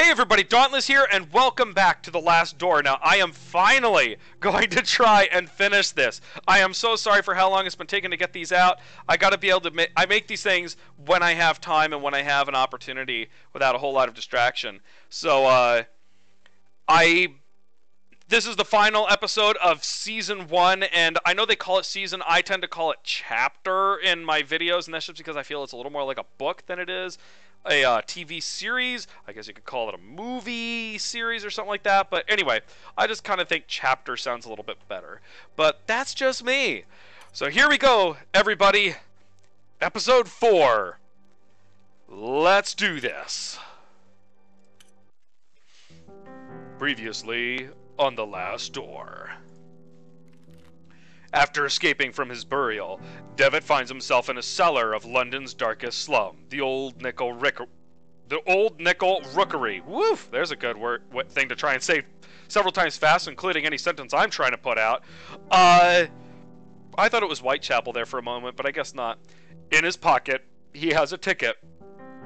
Hey everybody, Dauntless here, and welcome back to The Last Door. Now, I am finally going to try and finish this. I am so sorry for how long it's been taking to get these out. I gotta be able to I make these things when I have time and when I have an opportunity without a whole lot of distraction. So, this is the final episode of Season 1, and I know they call it Season. I tend to call it Chapter in my videos, and that's just because I feel it's a little more like a book than it is a TV series. I guess you could call it a movie series or something like that. But anyway, I just kind of think Chapter sounds a little bit better. But that's just me. So here we go, everybody. Episode 4. Let's do this. Previously on The Last Door. After escaping from his burial, Devitt finds himself in a cellar of London's darkest slum, the Old Nickel Rookery. Woof! There's a good thing to try and say several times fast, including any sentence I'm trying to put out. I thought it was Whitechapel there for a moment, but I guess not. In his pocket, he has a ticket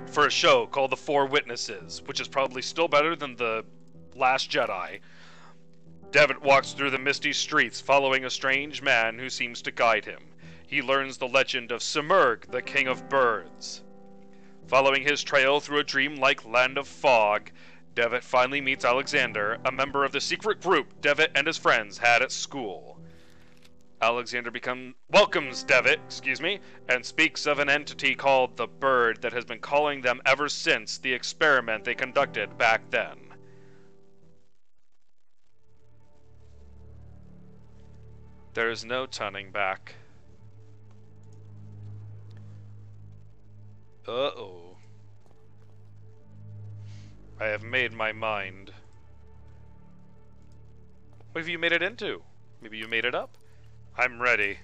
for a show called The Four Witnesses, which is probably still better than The Last Jedi. Devitt walks through the misty streets, following a strange man who seems to guide him. He learns the legend of Simurgh, the king of birds. Following his trail through a dreamlike land of fog, Devitt finally meets Alexander, a member of the secret group Devitt and his friends had at school. Alexander welcomes Devitt, and speaks of an entity called the Bird that has been calling them ever since the experiment they conducted back then. There is no turning back. Uh-oh. I have made my mind. What have you made it into? Maybe you made it up? I'm ready.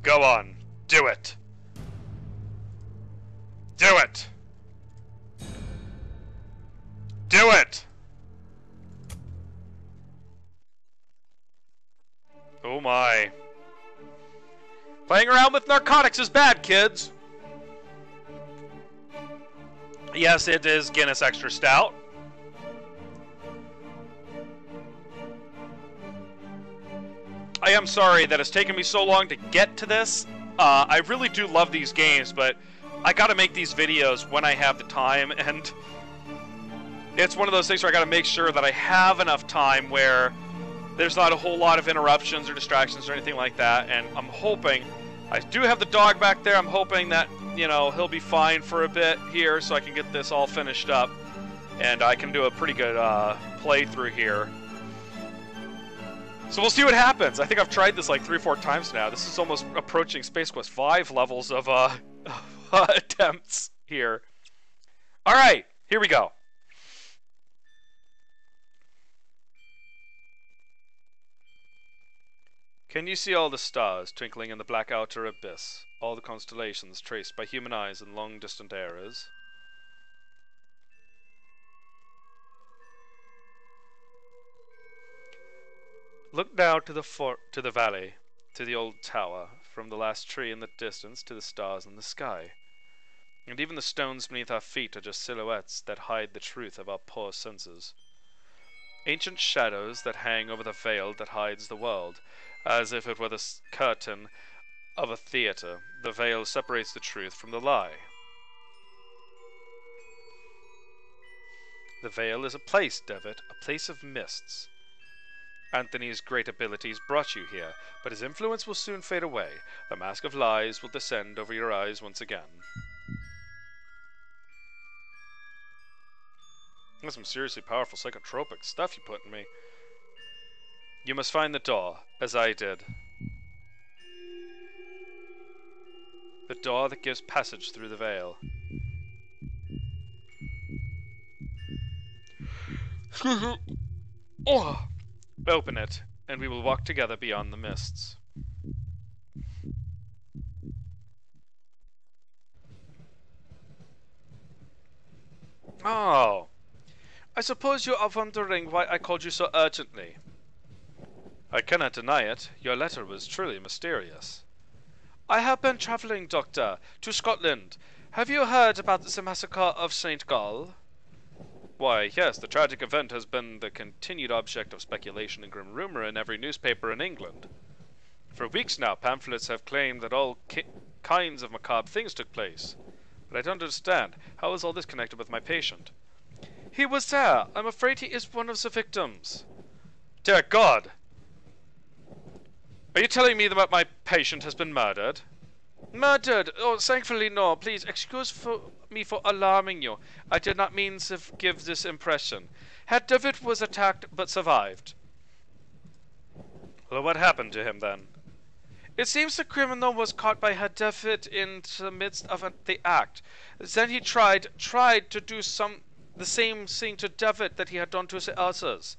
Go on. Do it. Do it. Do it! Oh my. Playing around with narcotics is bad, kids. Yes, it is Guinness Extra Stout. I am sorry that it's taken me so long to get to this. I really do love these games, but I gotta make these videos when I have the time, and it's one of those things where I gotta make sure that I have enough time where there's not a whole lot of interruptions or distractions or anything like that, and I'm hoping, I do have the dog back there, I'm hoping that, you know, he'll be fine for a bit here so I can get this all finished up, and I can do a pretty good playthrough here. So we'll see what happens. I think I've tried this like 3 or 4 times now. This is almost approaching Space Quest 5 levels of attempts here. Alright, here we go. Can you see all the stars twinkling in the black outer abyss, all the constellations traced by human eyes in long distant eras? Look now to the valley, to the old tower, from the last tree in the distance to the stars in the sky. And even the stones beneath our feet are just silhouettes that hide the truth of our poor senses. Ancient shadows that hang over the veil that hides the world, as if it were the curtain of a theater. The veil separates the truth from the lie. The veil is a place, Devitt, a place of mists. Anthony's great abilities brought you here, but his influence will soon fade away. The mask of lies will descend over your eyes once again. That's some seriously powerful psychotropic stuff you put in me. You must find the door, as I did. The door that gives passage through the veil. Oh. Open it, and we will walk together beyond the mists. Oh. I suppose you are wondering why I called you so urgently. I cannot deny it. Your letter was truly mysterious. I have been traveling, Doctor, to Scotland. Have you heard about the massacre of St. Gall? Why, yes, the tragic event has been the continued object of speculation and grim rumor in every newspaper in England. For weeks now, pamphlets have claimed that all kinds of macabre things took place. But I don't understand. How is all this connected with my patient? He was there. I'm afraid he is one of the victims. Dear God! Are you telling me that my patient has been murdered? Murdered? Oh, thankfully no. Please excuse me for alarming you. I did not mean to give this impression. Herr Devitt was attacked but survived. Well, what happened to him then? It seems the criminal was caught by Herr Devitt in the midst of the act. Then he tried to do the same thing to Devitt that he had done to the others.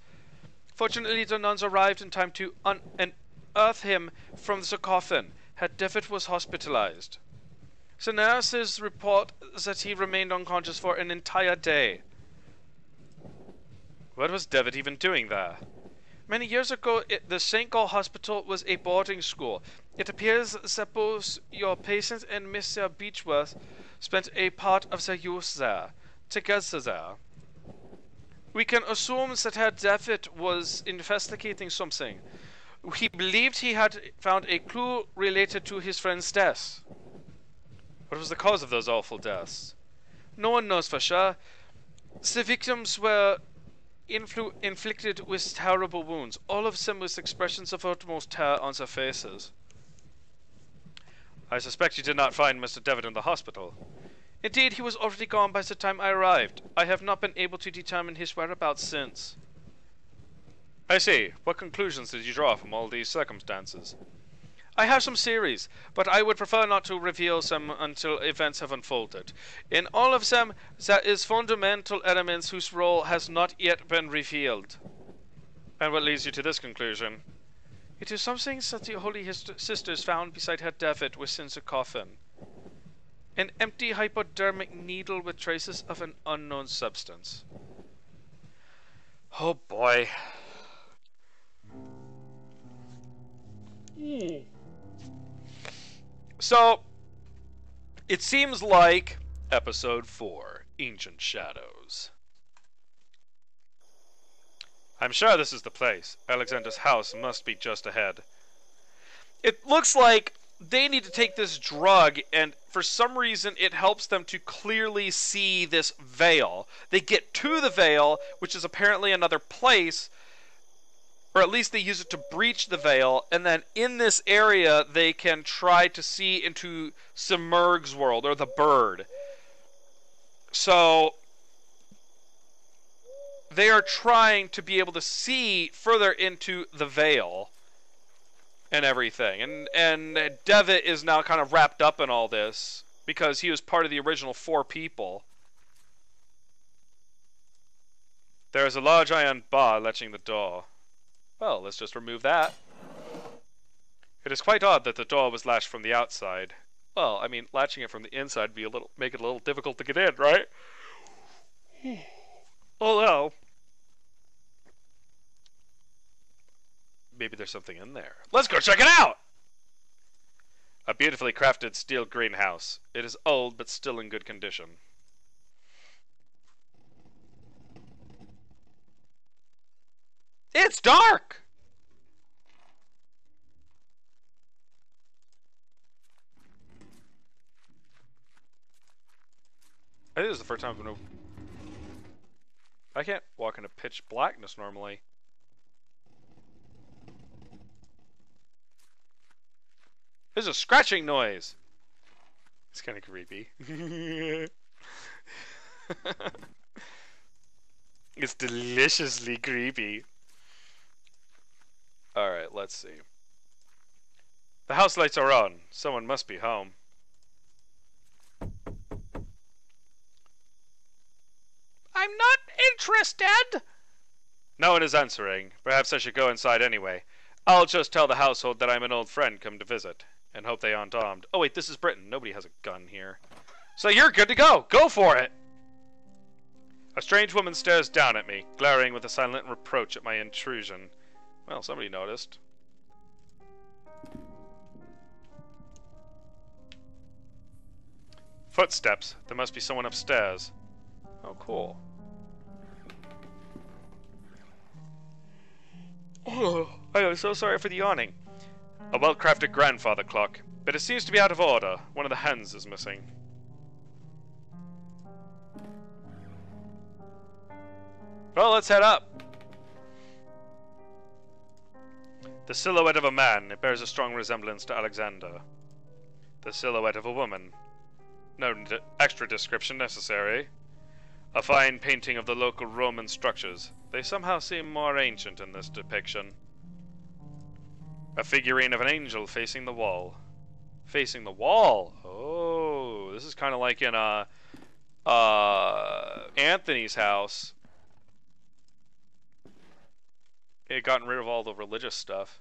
Fortunately, the nuns arrived in time to unearth him from the coffin. Herr Devitt was hospitalized. The nurses report that he remained unconscious for an entire day. What was Devitt even doing there? Many years ago, the St. Gall Hospital was a boarding school. It appears that both your patient and Mr. Beechworth spent a part of their youth there, together there. We can assume that Herr Devitt was investigating something. He believed he had found a clue related to his friend's death. What was the cause of those awful deaths? No one knows for sure. The victims were inflicted with terrible wounds, all of them with expressions of utmost terror on their faces. I suspect you did not find Mr. Devitt in the hospital. Indeed, he was already gone by the time I arrived. I have not been able to determine his whereabouts since. I see. What conclusions did you draw from all these circumstances? I have some theories, but I would prefer not to reveal them until events have unfolded. In all of them, there is fundamental elements whose role has not yet been revealed. And what leads you to this conclusion? It is something that the Holy Sisters found beside Herr Devitt within the coffin. An empty hypodermic needle with traces of an unknown substance. Oh boy. So, it seems like Episode 4, Ancient Shadows. I'm sure this is the place. Alexander's house must be just ahead. It looks like they need to take this drug, and for some reason it helps them to clearly see this veil. They get to the veil, which is apparently another place, or at least they use it to breach the veil, and then in this area they can try to see into Simurgh's world, or the bird. So they are trying to be able to see further into the veil and everything. And Devitt is now kind of wrapped up in all this because he was part of the original 4 people. There is a large iron bar latching the door. Well, let's just remove that. It is quite odd that the door was latched from the outside. Well, I mean, latching it from the inside would make it a little difficult to get in, right? Although, maybe there's something in there. Let's go check it out! A beautifully crafted steel greenhouse. It is old, but still in good condition. It's dark! I think this is the first time I've been... I can't walk into pitch blackness normally. There's a scratching noise! It's kind of creepy. It's deliciously creepy. Alright, let's see. The house lights are on. Someone must be home. I'm not interested! No one is answering. Perhaps I should go inside anyway. I'll just tell the household that I'm an old friend come to visit, and hope they aren't armed. Oh wait, this is Britain. Nobody has a gun here. So you're good to go! Go for it! A strange woman stares down at me, glaring with a silent reproach at my intrusion. Well, somebody noticed. Footsteps. There must be someone upstairs. Oh, cool. Oh, I am so sorry for the yawning. A well-crafted grandfather clock, but it seems to be out of order. One of the hands is missing. Well, let's head up. The silhouette of a man. It bears a strong resemblance to Alexander. The silhouette of a woman. No extra description necessary. A fine painting of the local Roman structures. They somehow seem more ancient in this depiction. A figurine of an angel facing the wall. Facing the wall? Oh, this is kind of like in Anthony's house. He had gotten rid of all the religious stuff.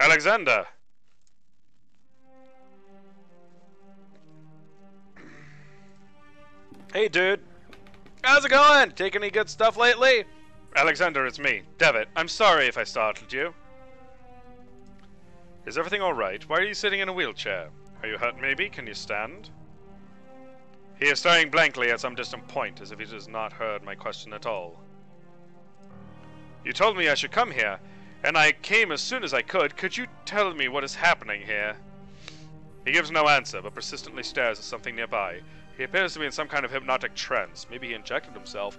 Alexander! Hey, dude. How's it going? Taking any good stuff lately? Alexander, it's me, Devitt. I'm sorry if I startled you. Is everything alright? Why are you sitting in a wheelchair? Are you hurt maybe? Can you stand? He is staring blankly at some distant point, as if he does not heard my question at all. You told me I should come here, and I came as soon as I could. Could you tell me what is happening here? He gives no answer, but persistently stares at something nearby. He appears to be in some kind of hypnotic trance. Maybe he injected himself.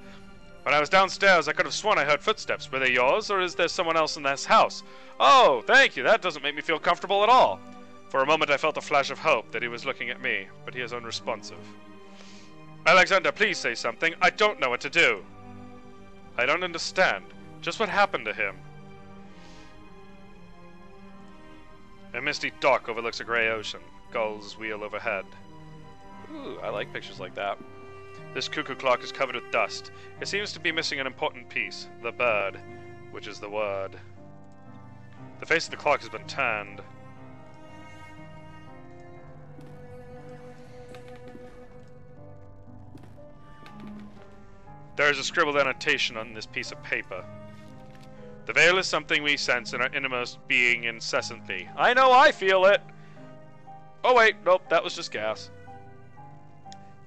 When I was downstairs, I could have sworn I heard footsteps. Were they yours, or is there someone else in this house? Oh, thank you. That doesn't make me feel comfortable at all. For a moment, I felt a flash of hope that he was looking at me, but he is unresponsive. Alexander, please say something. I don't know what to do. I don't understand. Just what happened to him? A misty dock overlooks a grey ocean. Gulls wheel overhead. Ooh, I like pictures like that. This cuckoo clock is covered with dust. It seems to be missing an important piece. The bird, which is the word. The face of the clock has been tanned. There is a scribbled annotation on this piece of paper. The veil is something we sense in our innermost being incessantly. I know I feel it! Oh wait, nope, that was just gas.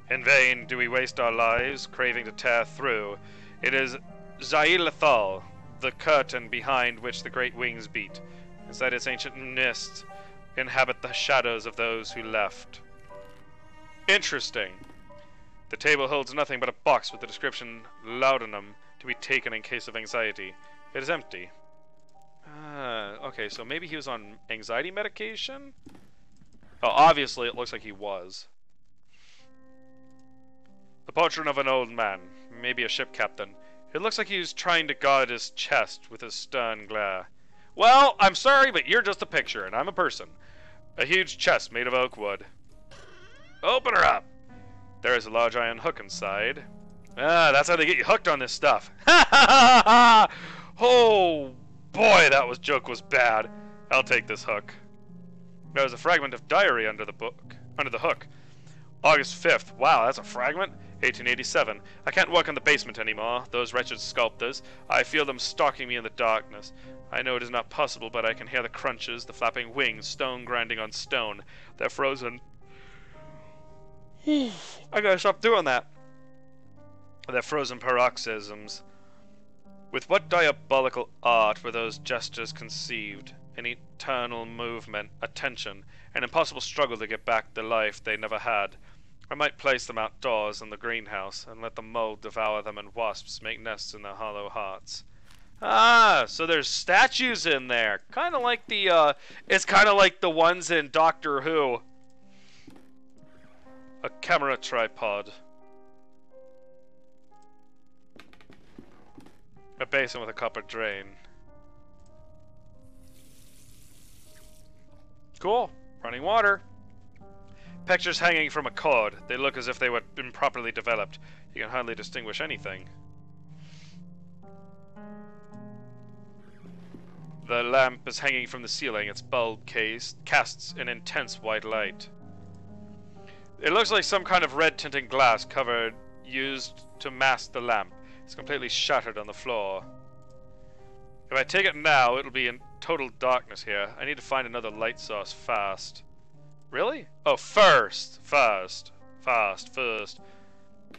In vain do we waste our lives, craving to tear through. It is Xylothal, the curtain behind which the great wings beat. Inside its ancient mists inhabit the shadows of those who left. Interesting. The table holds nothing but a box with the description laudanum to be taken in case of anxiety. It is empty. Okay, so maybe he was on anxiety medication? Oh, obviously it looks like he was. The portrait of an old man, maybe a ship captain. It looks like he was trying to guard his chest with a stern glare. Well, I'm sorry, but you're just a picture, and I'm a person. A huge chest made of oak wood. Open her up! There is a large iron hook inside. Ah, that's how they get you hooked on this stuff. Ha ha ha ha! Oh boy, that joke was bad. I'll take this hook. There's a fragment of diary under the hook. August 5th. Wow, that's a fragment? 1887. I can't work in the basement anymore. Those wretched sculptors. I feel them stalking me in the darkness. I know it is not possible, but I can hear the crunches, the flapping wings, stone grinding on stone. They're frozen. I gotta stop doing that. They're frozen paroxysms. With what diabolical art were those gestures conceived? An eternal movement, a tension, an impossible struggle to get back the life they never had. I might place them outdoors in the greenhouse, and let the mold devour them and wasps make nests in their hollow hearts. Ah, so there's statues in there. Kind of like the, it's kind of like the ones in Doctor Who. A camera tripod. A basin with a copper drain. Cool. Running water. Pictures hanging from a cord. They look as if they were improperly developed. You can hardly distinguish anything. The lamp is hanging from the ceiling. Its bulb casts an intense white light. It looks like some kind of red tinted glass covered used to mask the lamp. It's completely shattered on the floor. If I take it now, it'll be in total darkness here. I need to find another light source fast. Really? Oh, first.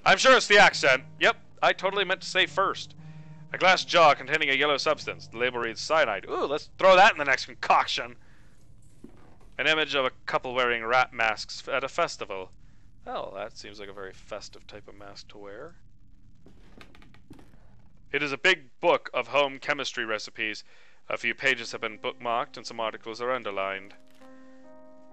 I'm sure it's the accent. Yep, I totally meant to say first. A glass jar containing a yellow substance. The label reads cyanide. Ooh, let's throw that in the next concoction. An image of a couple wearing rat masks at a festival. Oh, that seems like a very festive type of mask to wear. It is a big book of home chemistry recipes. A few pages have been bookmarked and some articles are underlined.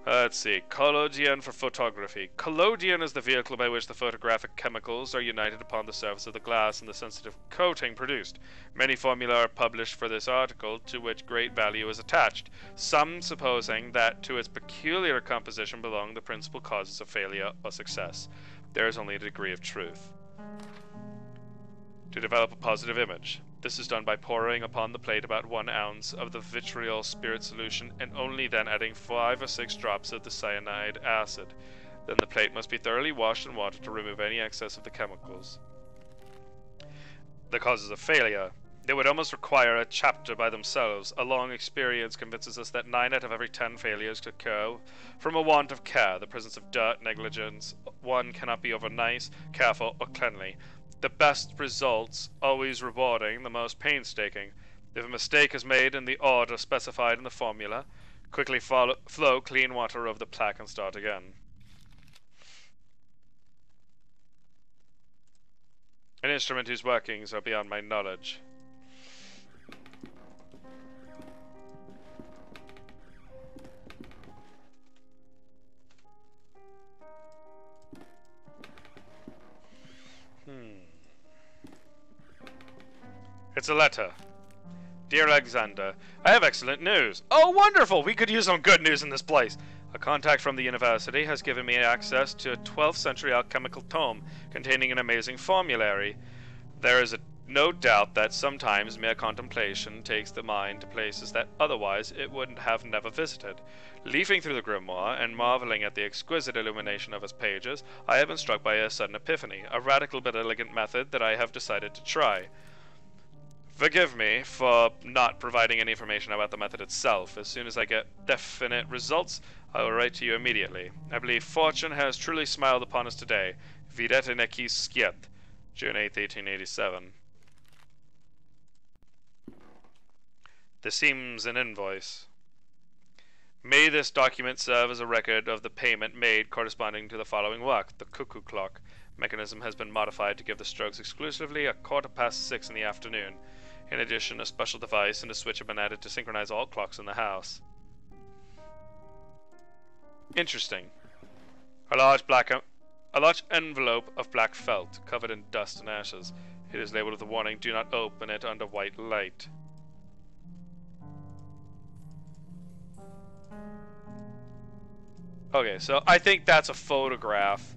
Let's see. Collodion for photography. Collodion is the vehicle by which the photographic chemicals are united upon the surface of the glass and the sensitive coating produced. Many formulae are published for this article, to which great value is attached, some supposing that to its peculiar composition belong the principal causes of failure or success. There is only a degree of truth. To develop a positive image. This is done by pouring upon the plate about 1 ounce of the vitriol spirit solution and only then adding 5 or 6 drops of the cyanide acid. Then the plate must be thoroughly washed in water to remove any excess of the chemicals. The causes of failure. They would almost require a chapter by themselves. A long experience convinces us that 9 out of every 10 failures occur from a want of care, the presence of dirt, negligence. One cannot be over nice, careful, or cleanly. The best results always rewarding the most painstaking. If a mistake is made in the order specified in the formula, quickly flow clean water over the plaque and start again. An instrument whose workings are beyond my knowledge. It's a letter. Dear Alexander, I have excellent news. Oh, wonderful! We could use some good news in this place. A contact from the university has given me access to a 12th century alchemical tome containing an amazing formulary. There is no doubt that sometimes mere contemplation takes the mind to places that otherwise it would have never visited. Leafing through the grimoire and marveling at the exquisite illumination of its pages, I have been struck by a sudden epiphany, a radical but elegant method that I have decided to try. Forgive me for not providing any information about the method itself. As soon as I get definite results, I will write to you immediately. I believe fortune has truly smiled upon us today. Videte nequis sciet. June 8, 1887. This seems an invoice. May this document serve as a record of the payment made corresponding to the following work. The cuckoo clock. Mechanism has been modified to give the strokes exclusively at 6:15 in the afternoon. In addition, a special device and a switch have been added to synchronize all clocks in the house. Interesting. A large envelope of black felt, covered in dust and ashes. It is labeled with the warning, do not open it under white light. Okay, so I think that's a photograph.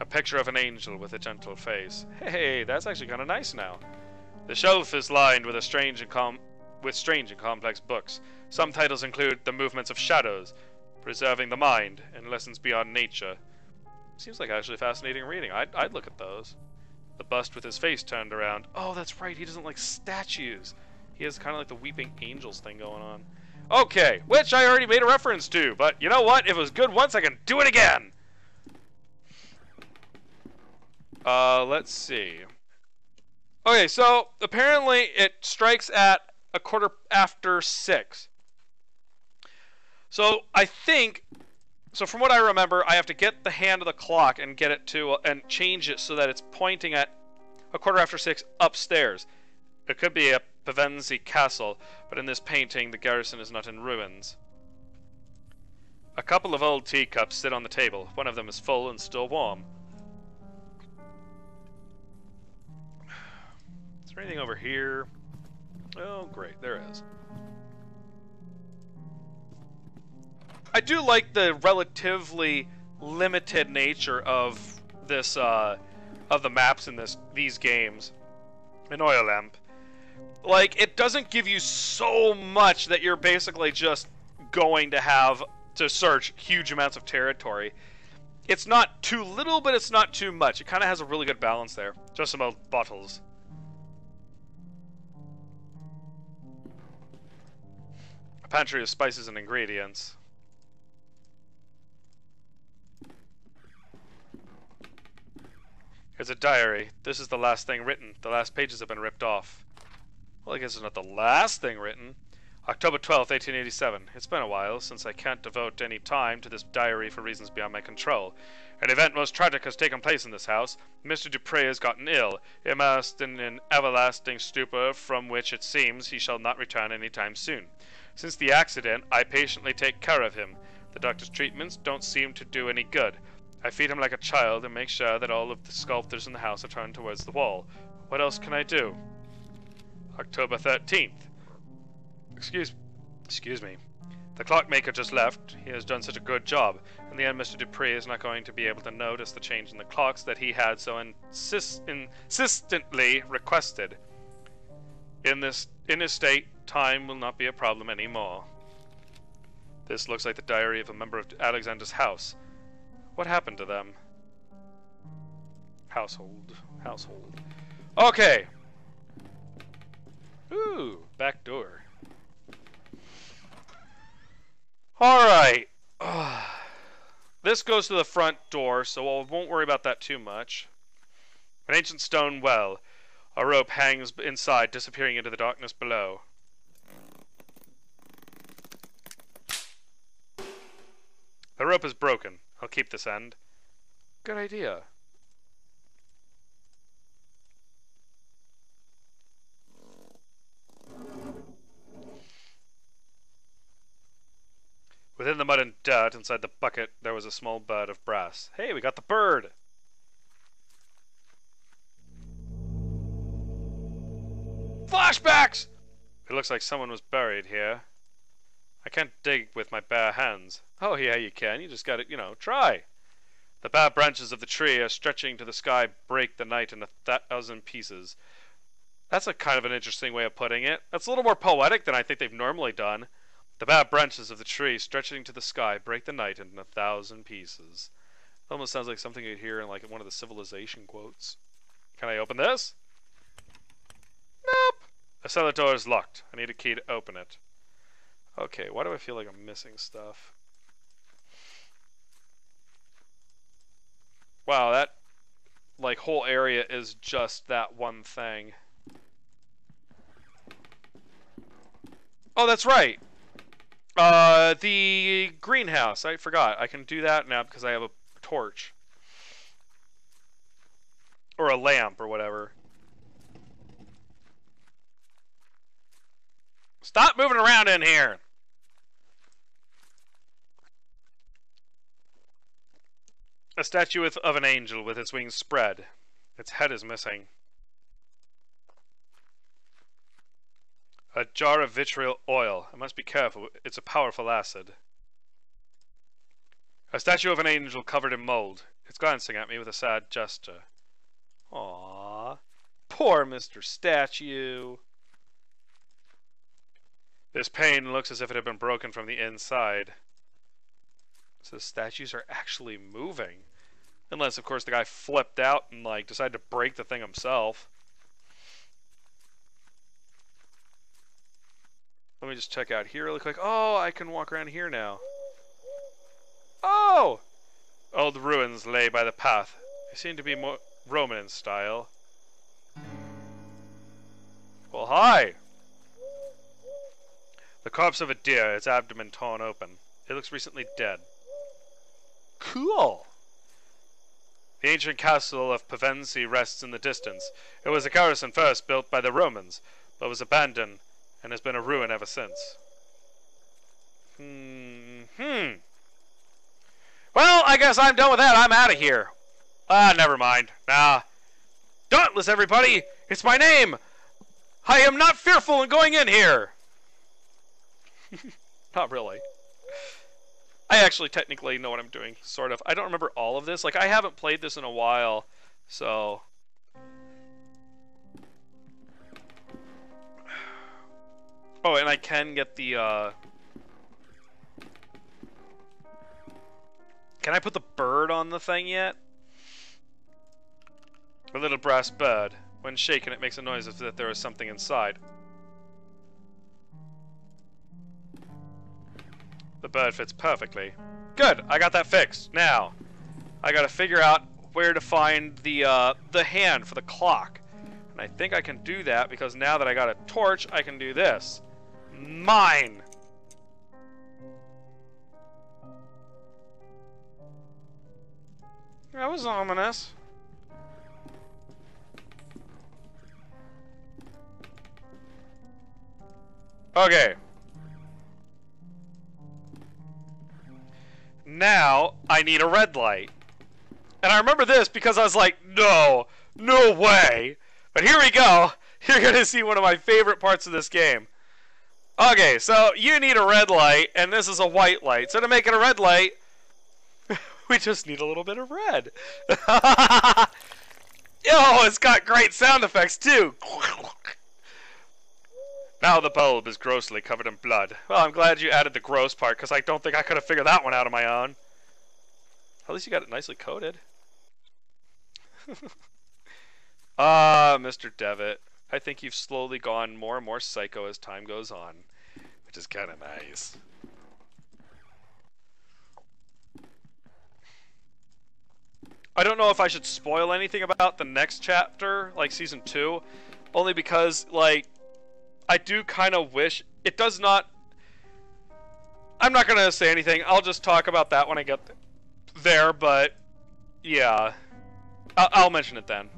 A picture of an angel with a gentle face. Hey, that's actually kind of nice now. The shelf is lined with strange and complex books. Some titles include The Movements of Shadows, Preserving the Mind, and Lessons Beyond Nature. Seems like actually fascinating reading. I'd look at those. The bust with his face turned around. Oh, that's right, he doesn't like statues. He has kind of like the Weeping Angels thing going on. Okay, which I already made a reference to, but you know what? If it was good once, I can do it again! Let's see. Okay, so apparently it strikes at 6:15. So I think, so from what I remember, I have to get the hand of the clock and get it to, and change it so that it's pointing at 6:15 upstairs. It could be a Pevensey castle, but in this painting the garrison is not in ruins. A couple of old teacups sit on the table. One of them is full and still warm. Is there anything over here? Oh, great, there is. I do like the relatively limited nature of this, of the maps in these games. In Oil Lamp. Like, it doesn't give you so much that you're basically just going to have to search huge amounts of territory. It's not too little, but it's not too much. It kind of has a really good balance there. Just some old bottles. A pantry of spices and ingredients. It's a diary. This is the last thing written. The last pages have been ripped off. Well, I guess it's not the last thing written. October 12th, 1887. It's been a while, since I can't devote any time to this diary for reasons beyond my control. An event most tragic has taken place in this house. Mr. Dupre has gotten ill, immersed in an everlasting stupor from which it seems he shall not return any time soon. Since the accident, I patiently take care of him. The doctor's treatments don't seem to do any good. I feed him like a child and make sure that all of the sculptures in the house are turned towards the wall. What else can I do? October 13th. Excuse me. The clockmaker just left. He has done such a good job. In the end, Mr. Dupree is not going to be able to notice the change in the clocks that he had so insistently requested. In his state, time will not be a problem anymore. This looks like the diary of a member of Alexander's house. What happened to them? Household. Okay. Ooh, back door. Alright. This goes to the front door, so I won't worry about that too much. An ancient stone well. A rope hangs inside, disappearing into the darkness below. The rope is broken. I'll keep this end. Good idea. Within the mud and dirt, inside the bucket, there was a small bird of brass. Hey, we got the bird! Flashbacks! It looks like someone was buried here. I can't dig with my bare hands. Oh yeah, you can. You just gotta, try. The bare branches of the tree are stretching to the sky, break the night in 1,000 pieces. That's a kind of an interesting way of putting it. That's a little more poetic than I think they've normally done. The bare branches of the tree stretching to the sky break the night in 1,000 pieces. It almost sounds like something you'd hear in like one of the Civilization quotes. Can I open this? Nope. The cellar door is locked. I need a key to open it. Okay, why do I feel like I'm missing stuff? Wow, that whole area is just that one thing. Oh, that's right. The greenhouse. I forgot. I can do that now because I have a torch. Or a lamp or whatever. Stop moving around in here! A statue of an angel with its wings spread. Its head is missing. A jar of vitriol oil. I must be careful. It's a powerful acid. A statue of an angel covered in mold. It's glancing at me with a sad gesture. Aww. Poor Mr. Statue. This pane looks as if it had been broken from the inside. So the statues are actually moving. Unless, of course, the guy flipped out and, decided to break the thing himself. Let me just check out here really quick. Oh, I can walk around here now. Oh! Old ruins lay by the path. They seem to be more Roman in style. Well, hi! The corpse of a deer, its abdomen torn open. It looks recently dead. Cool! The ancient castle of Pevensey rests in the distance. It was a garrison first built by the Romans, but was abandoned and has been a ruin ever since. Well, I guess I'm done with that. I'm out of here. Never mind. Nah. Dauntless, everybody! It's my name! I am not fearful in going in here! Not really. I actually technically know what I'm doing, sort of. I don't remember all of this. I haven't played this in a while, so... Oh, and I can get the, Can I put the bird on the thing yet? A little brass bird. When shaken, it makes a noise as if there is something inside. The bird fits perfectly. Good! I got that fixed. Now, I gotta figure out where to find the hand for the clock. And I think I can do that because now that I got a torch, I can do this. Mine! That was ominous. Okay. Now, I need a red light. And I remember this because I was like, no way. But here we go. You're going to see one of my favorite parts of this game. Okay, so you need a red light, and this is a white light. So to make it a red light, we just need a little bit of red. Yo, it's got great sound effects, too. Now the bulb is grossly covered in blood. Well, I'm glad you added the gross part, because I don't think I could have figured that one out on my own. At least you got it nicely coated. Mr. Devitt, I think you've slowly gone more and more psycho as time goes on, which is kind of nice. I don't know if I should spoil anything about the next chapter, like Season 2, only because, like, I do kind of wish... It does not... I'm not going to say anything. I'll just talk about that when I get there, but... Yeah. I'll mention it then.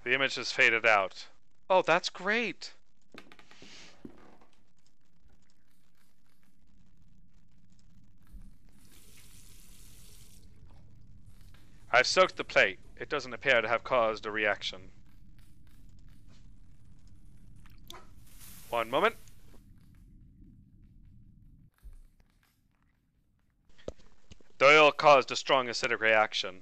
The image has faded out. Oh, that's great. I've soaked the plate. It doesn't appear to have caused a reaction. One moment. The oil caused a strong acidic reaction.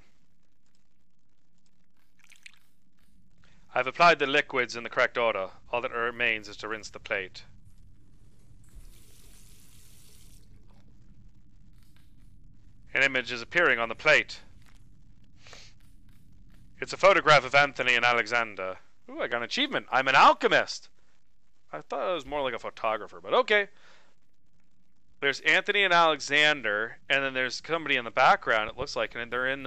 I've applied the liquids in the correct order. All that remains is to rinse the plate. An image is appearing on the plate. It's a photograph of Anthony and Alexander. Ooh, I got an achievement. I'm an alchemist. I thought I was more like a photographer, but okay. There's Anthony and Alexander, and then there's somebody in the background, it looks like, and they're in,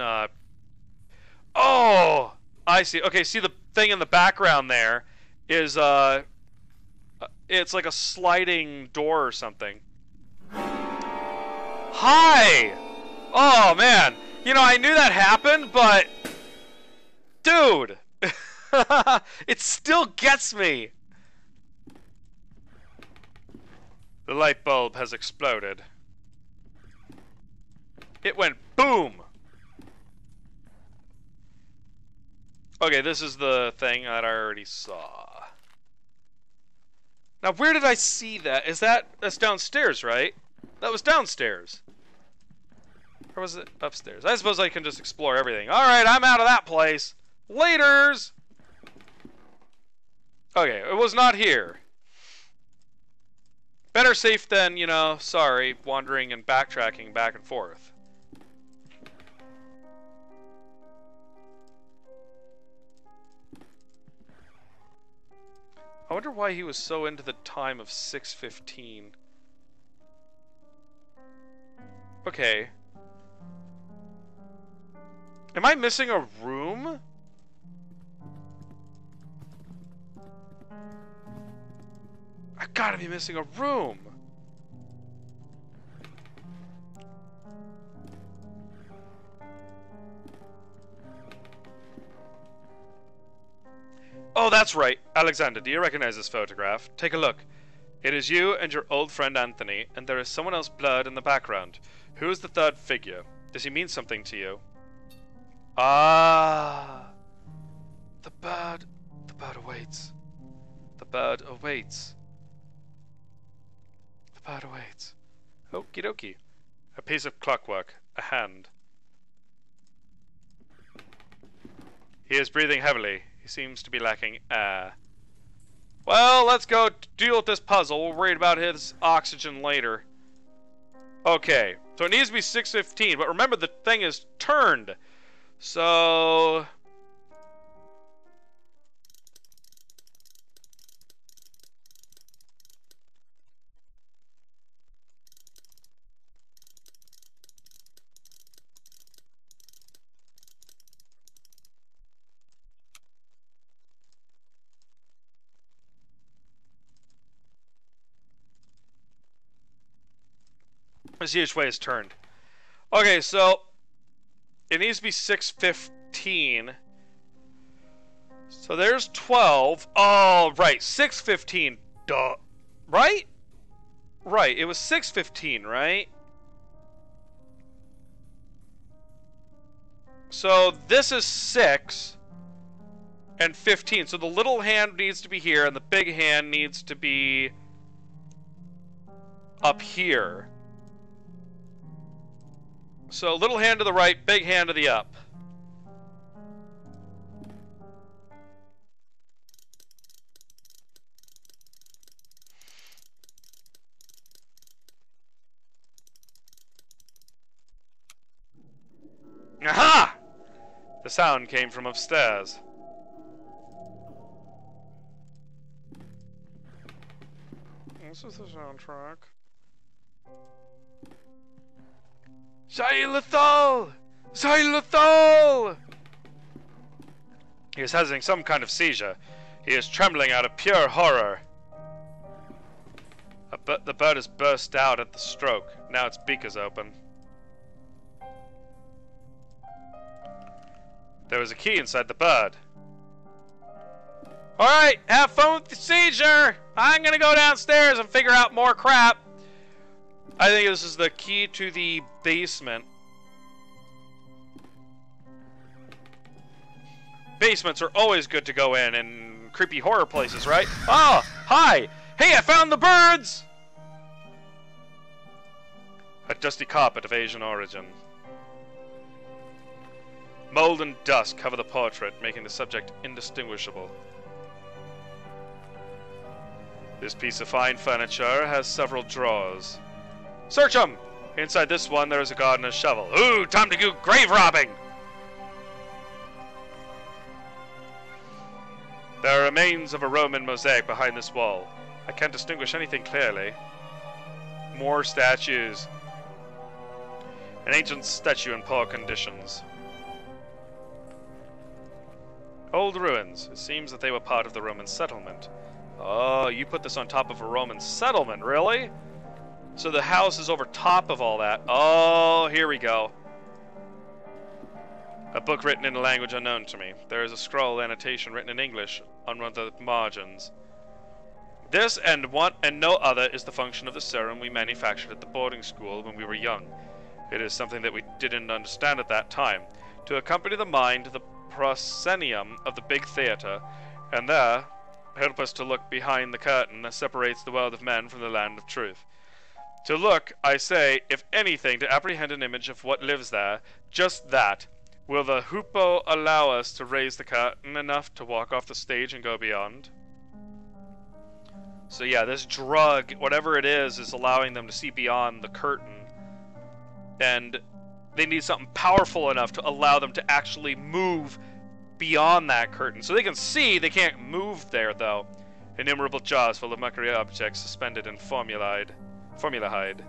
Oh! I see. Okay, see the thing in the background there is, it's like a sliding door or something. Hi! Oh, man. You know, I knew that happened, but... Dude! It still gets me! The light bulb has exploded. It went boom! Okay, this is the thing that I already saw. Now, where did I see that? That's downstairs, right? That was downstairs. Or was it upstairs? I suppose I can just explore everything. Alright, I'm out of that place. Laters! Okay, it was not here. Better safe than, you know, sorry, wandering and backtracking back and forth. I wonder why he was so into the time of 6:15. Okay. Am I missing a room? I gotta be missing a room. Oh, that's right. Alexander, do you recognize this photograph? Take a look. It is you and your old friend Anthony, and there is someone else blurred in the background. Who is the third figure? Does he mean something to you? Ah. The bird awaits. The bird awaits. The bird awaits. Okie dokie. A piece of clockwork. A hand. He is breathing heavily. He seems to be lacking air. Well, let's go deal with this puzzle. We'll worry about his oxygen later. Okay, so it needs to be 6:15, but remember the thing is turned. So... to see which way it's turned. Okay, so it needs to be 6:15. So there's 12. Oh, right, 6:15. Duh. Right? Right, it was 6:15, right? So this is 6 and 15. So the little hand needs to be here, and the big hand needs to be up here. So little hand to the right, big hand to the up. Aha! The sound came from upstairs. This is the soundtrack. Xylithol! Xylithol! He is having some kind of seizure. He is trembling out of pure horror. The bird has burst out at the stroke. Now its beak is open. There was a key inside the bird. Alright, have fun with the seizure! I'm gonna go downstairs and figure out more crap. I think this is the key to the basement. Basements are always good to go in creepy horror places, right? Oh, hi! Hey, I found the birds! A dusty carpet of Asian origin. Mold and dust cover the portrait, making the subject indistinguishable. This piece of fine furniture has several drawers. Search them! Inside this one, there is a gardener's shovel. Ooh, time to go grave robbing! There are remains of a Roman mosaic behind this wall. I can't distinguish anything clearly. More statues. An ancient statue in poor conditions. Old ruins. It seems that they were part of the Roman settlement. Oh, you put this on top of a Roman settlement, really? So the house is over top of all that. Oh, here we go. A book written in a language unknown to me. There is a scroll annotation written in English on one of the margins. This and no other is the function of the serum we manufactured at the boarding school when we were young. It is something that we didn't understand at that time. To accompany the mind to the proscenium of the big theater, and there help us to look behind the curtain that separates the world of men from the land of truth. To look, I say, if anything, to apprehend an image of what lives there, just that. Will the hoopoe allow us to raise the curtain enough to walk off the stage and go beyond? So yeah, this drug, whatever it is allowing them to see beyond the curtain. And they need something powerful enough to allow them to actually move beyond that curtain. So they can see, they can't move there, though. Innumerable jars full of mercury objects suspended in formaldehyde. Formulide?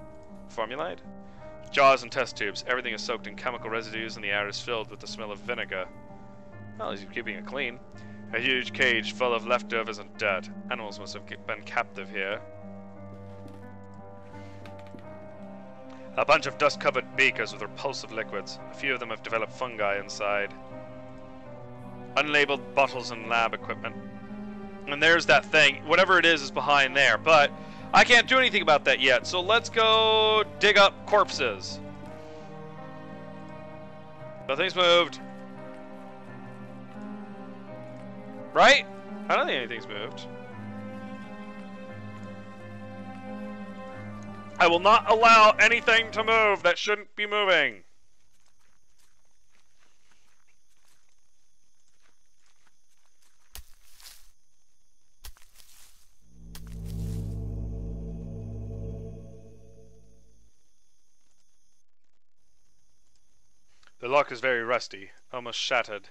Jars and test tubes. Everything is soaked in chemical residues and the air is filled with the smell of vinegar. Well, he's keeping it clean. A huge cage full of leftovers and dirt. Animals must have been captive here. A bunch of dust-covered beakers with repulsive liquids. A few of them have developed fungi inside. Unlabeled bottles and lab equipment. And there's that thing. Whatever it is behind there. But I can't do anything about that yet. So let's go dig up corpses. Nothing's moved. Right? I don't think anything's moved. I will not allow anything to move that shouldn't be moving. The lock is very rusty, almost shattered.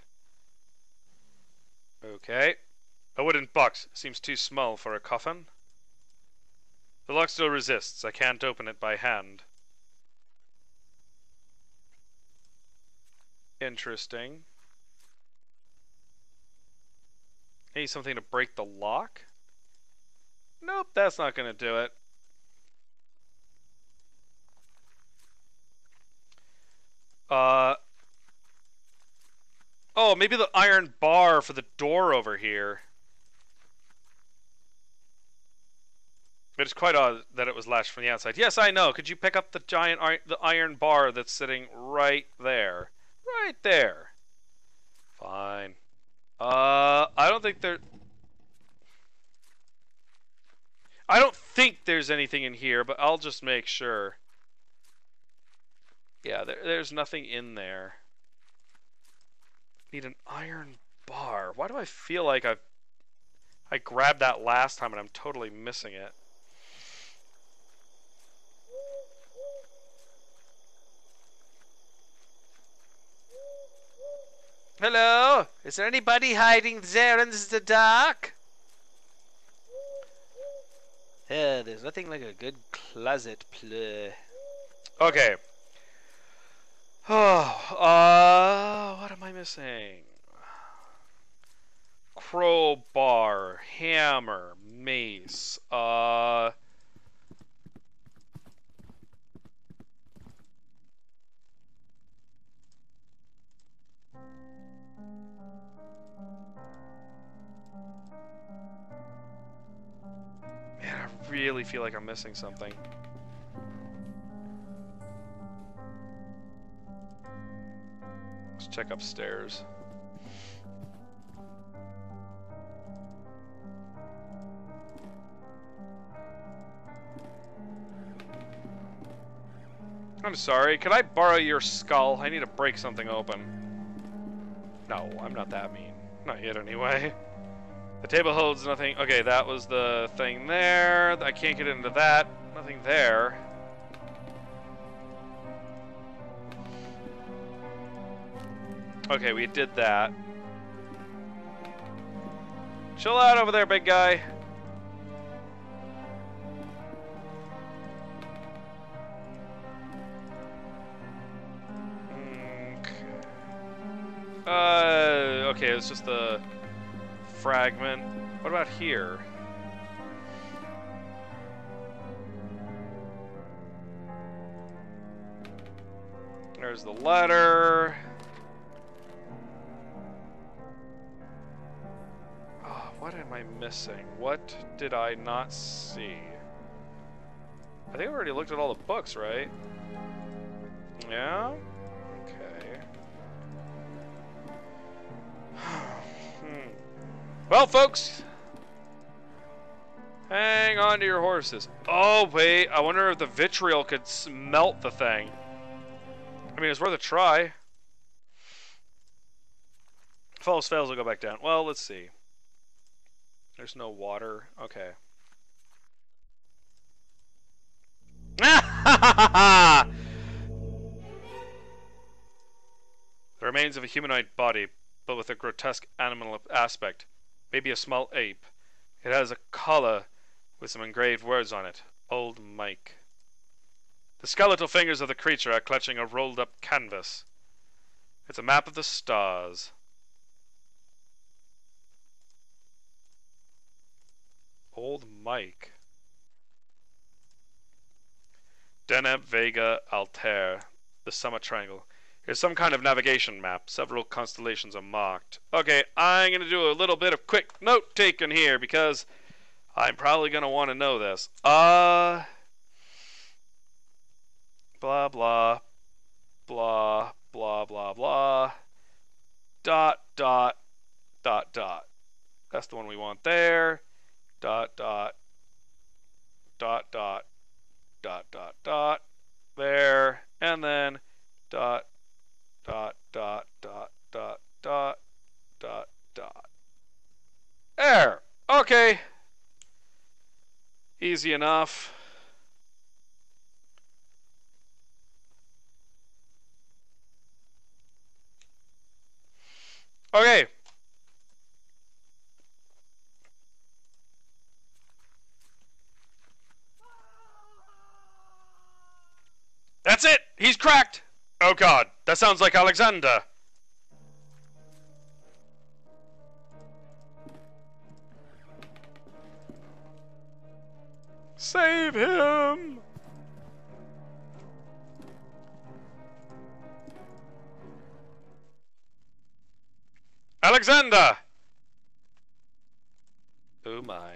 Okay. A wooden box seems too small for a coffin. The lock still resists. I can't open it by hand. Interesting. Need something to break the lock? Nope, that's not gonna do it. Oh, maybe the iron bar for the door over here. It's quite odd that it was latched from the outside. Yes, I know. Could you pick up the the iron bar that's sitting right there? Right there. Fine. I don't think there... I don't think there's anything in here, but I'll just make sure. Yeah, there's nothing in there. Need an iron bar. Why do I feel like I grabbed that last time and I'm totally missing it? Hello? Is there anybody hiding there in the dark? There's nothing like a good closet play. Okay. Oh, what am I missing? Crowbar, hammer, mace, Man, I really feel like I'm missing something. Let's check upstairs. I'm sorry, could I borrow your skull? I need to break something open. No, I'm not that mean. Not yet, anyway. The table holds nothing. Okay, that was the thing there. I can't get into that. Nothing there. Okay, we did that. Chill out over there, big guy. Okay, it's just the fragment. What about here? There's the letter. Oh, what am I missing? What did I not see? I think I already looked at all the books, right? Yeah? Okay. Well, folks, hang on to your horses. Oh, wait, I wonder if the vitriol could melt the thing. I mean, it's worth a try. If all else fails, we'll go back down. Well, let's see. There's no water. Okay. The remains of a humanoid body, but with a grotesque animal aspect. Maybe a small ape. It has a collar with some engraved words on it. Old Mike. The skeletal fingers of the creature are clutching a rolled up canvas. It's a map of the stars. Old Mike. Deneb, Vega, Altair. The Summer Triangle. Here's some kind of navigation map. Several constellations are marked. Okay, I'm going to do a little bit of quick note-taking here because I'm probably going to want to know this. Blah, blah, blah, blah, blah, blah. Dot, dot, dot, dot. That's the one we want there. Dot, dot, dot, dot, dot, dot, dot. There. And then dot, dot, dot, dot, dot, dot, dot, dot. There. Okay. Easy enough. Okay. That's it. He's cracked. Oh God, that sounds like Alexander. Save him. Alexander! Oh my.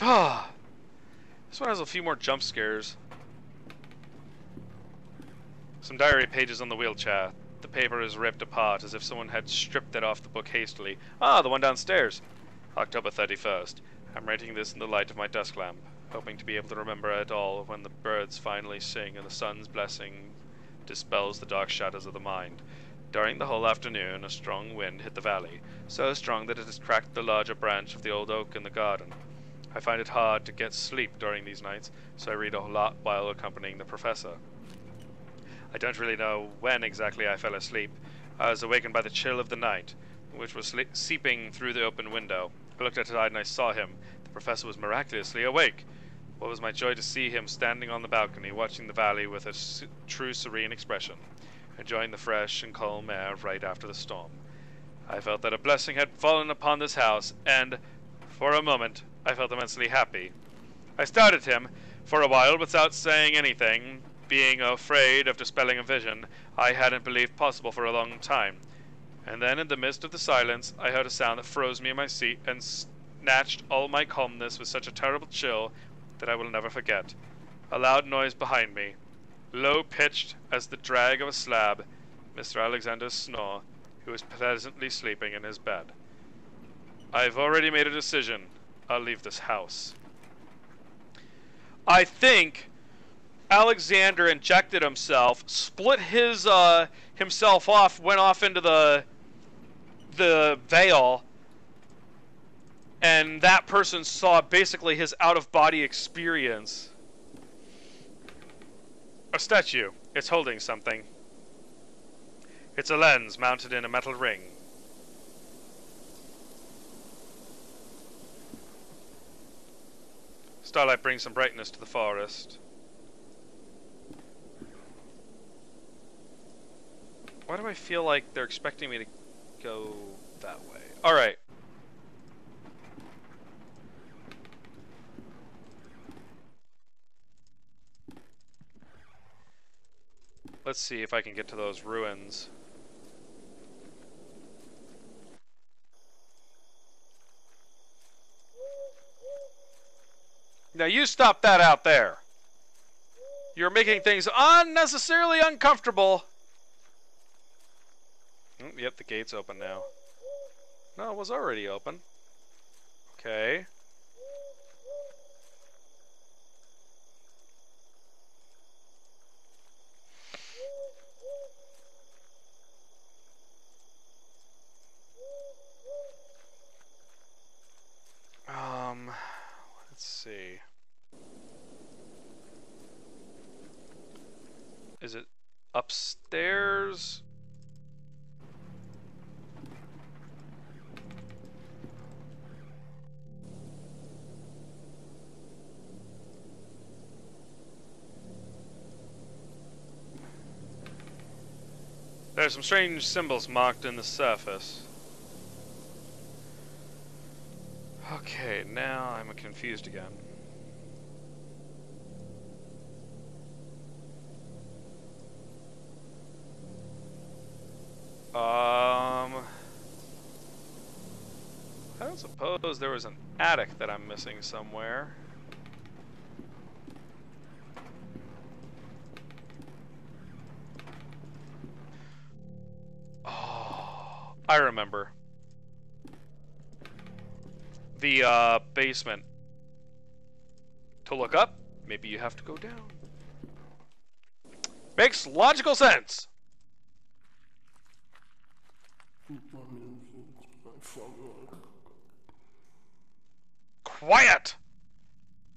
Ah! This one has a few more jump scares. Some diary pages on the wheelchair. The paper is ripped apart as if someone had stripped it off the book hastily. Ah, the one downstairs. October 31st. I'm writing this in the light of my desk lamp, hoping to be able to remember it all when the birds finally sing and the sun's blessing dispels the dark shadows of the mind. During the whole afternoon, a strong wind hit the valley, so strong that it has cracked the larger branch of the old oak in the garden. I find it hard to get sleep during these nights, so I read a lot while accompanying the professor. I don't really know when exactly I fell asleep. I was awakened by the chill of the night, which was seeping through the open window. I looked outside and I saw him. The professor was miraculously awake. What was my joy to see him standing on the balcony, watching the valley with a true serene expression, enjoying the fresh and calm air right after the storm. I felt that a blessing had fallen upon this house, and, for a moment, I felt immensely happy. I stared at him for a while without saying anything, being afraid of dispelling a vision I hadn't believed possible for a long time. And then, in the midst of the silence, I heard a sound that froze me in my seat and snatched all my calmness with such a terrible chill that I will never forget. A loud noise behind me, low-pitched as the drag of a slab, Mr. Alexander's snore, who was pleasantly sleeping in his bed. I've already made a decision. I'll leave this house. I think Alexander injected himself, split his himself off, went off into the veil, and that person saw basically his out-of-body experience. A statue. It's holding something. It's a lens mounted in a metal ring. Starlight brings some brightness to the forest. Why do I feel like they're expecting me to go that way? Alright. Let's see if I can get to those ruins. Now you stop that out there. You're making things unnecessarily uncomfortable. Oh, yep, the gate's open now. No, it was already open. Okay. Let's see. Is it upstairs? There's some strange symbols marked in the surface. Okay, now I'm confused again. I don't suppose there was an attic that I'm missing somewhere. Oh, I remember. The basement. To look up, maybe you have to go down. Makes logical sense. Quiet!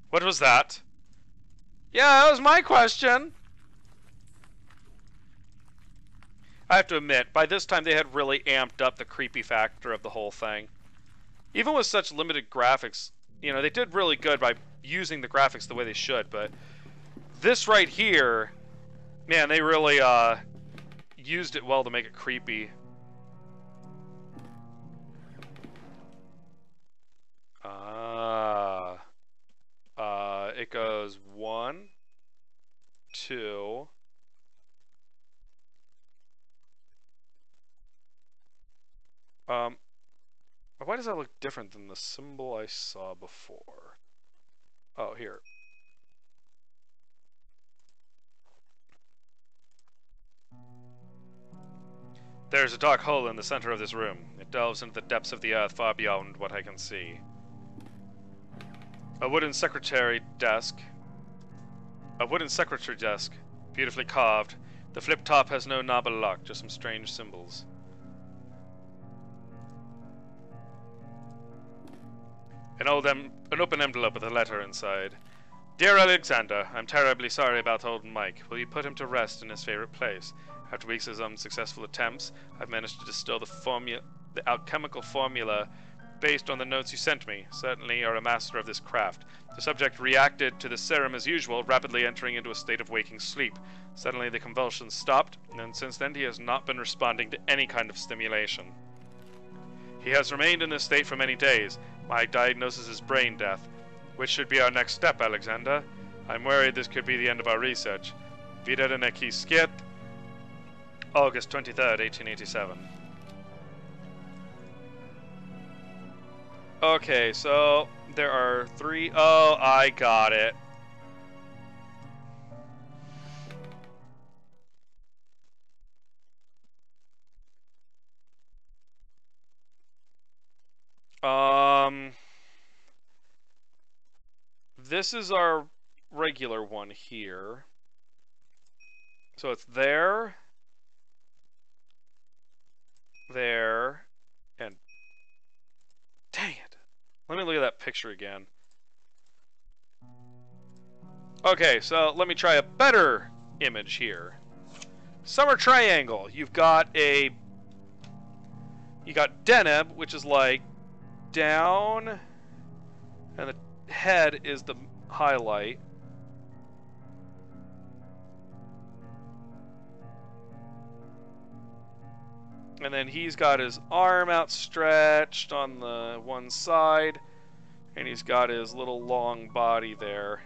What was that? Yeah, that was my question. I have to admit, by this time they had really amped up the creepy factor of the whole thing. Even with such limited graphics, you know, they did really good by using the graphics the way they should, but this right here, man, they really used it well to make it creepy. It goes 1, 2, Why does that look different than the symbol I saw before? Oh, here. There's a dark hole in the center of this room. It delves into the depths of the earth far beyond what I can see. A wooden secretary desk, beautifully carved. The flip top has no knob or lock, just some strange symbols. An open envelope with a letter inside. Dear Alexander, I'm terribly sorry about old Mike. Will you put him to rest in his favorite place? After weeks of unsuccessful attempts, I've managed to distill the alchemical formula based on the notes you sent me. Certainly you're a master of this craft. The subject reacted to the serum as usual, rapidly entering into a state of waking sleep. Suddenly the convulsions stopped, and since then he has not been responding to any kind of stimulation. He has remained in this state for many days. My diagnosis is brain death. Which should be our next step, Alexander? I'm worried this could be the end of our research. Vida neki skiet, August 23rd, 1887. Okay, so there are 3. Oh, I got it. This is our regular one here. So it's there, and dang it. Let me look at that picture again. Okay, so let me try a better image here. Summer triangle. You got Deneb, which is like down, and the head is the highlight. And then he's got his arm outstretched on the one side, and he's got his little long body there.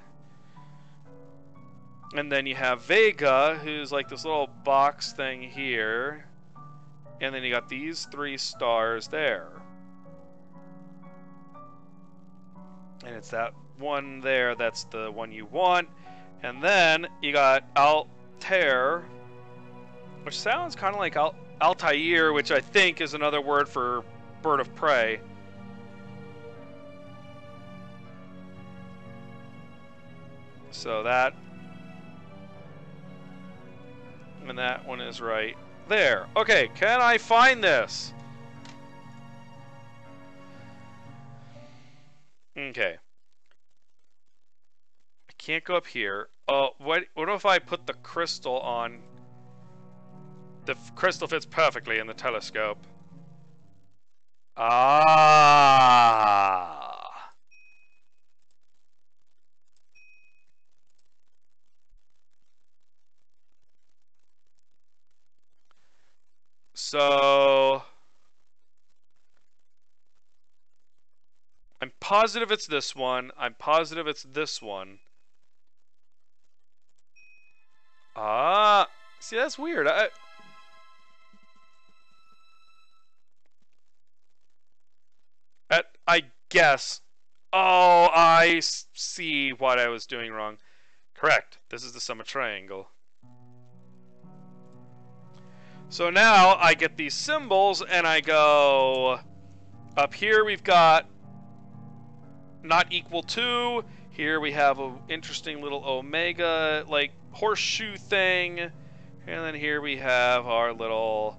And then you have Vega, who's like this little box thing here. And then you got these 3 stars there. And it's that one there, that's the one you want. And then you got Altair, which sounds kind of like Altair, which I think is another word for bird of prey. So that, and that one is right there. Okay, can I find this? Okay. I can't go up here. Oh, what if I put the crystal on? The crystal fits perfectly in the telescope. Ah. So I'm positive it's this one. I'm positive it's this one. Ah. See, that's weird. I guess. Oh, I see what I was doing wrong. Correct. This is the summer triangle. So now I get these symbols and I go up here. We've got not equal to. Here we have an interesting little omega like horseshoe thing, and then here we have our little